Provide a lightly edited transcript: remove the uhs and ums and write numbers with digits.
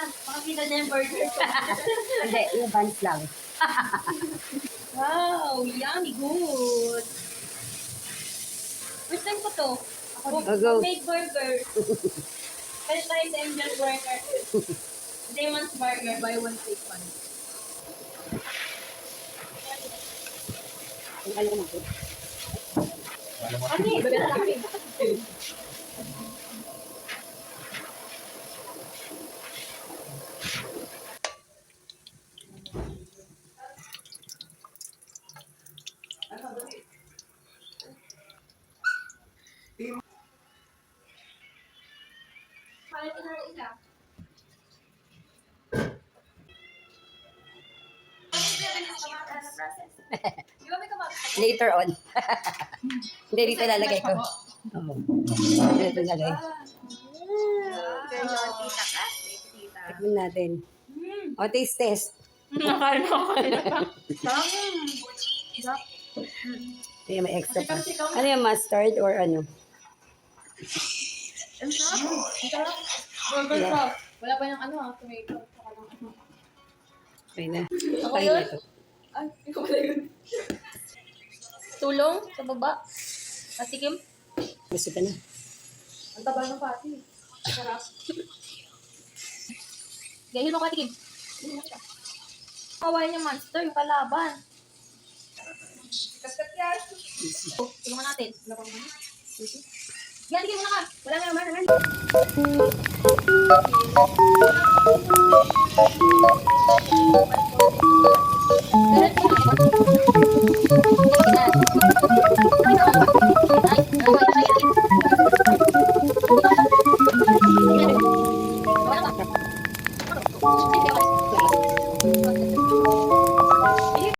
Makakita niya yung burger ko. Hindi, yung buns lang. Wow, yummy good. First time ko to. Go. Homemade burger. Kaya tayo sa Angel Burger. Demon's Burger, buy one, take one. Kung ano ko mag Ano yun? Later on. Hindi, dito lalagay ko. Oo. Dito lalagay. Tikman natin. O, taste test. Nakain ako. Ito may extra pa. Ano yung mustard or ano? Burger sauce. Wala pa yung ano tomato. Okay na. Ako Okay yun? na ito. Ay, ikaw pala yun. Tulong sa baba. Patikim. Gusto ka na. Ang taba ng pati. Sarap. Gahil mo patikim. Kawain yung monster, yung kalaban. Kaskat yan. Tulungan natin. Yan, tigil mo na ka. Wala nga naman.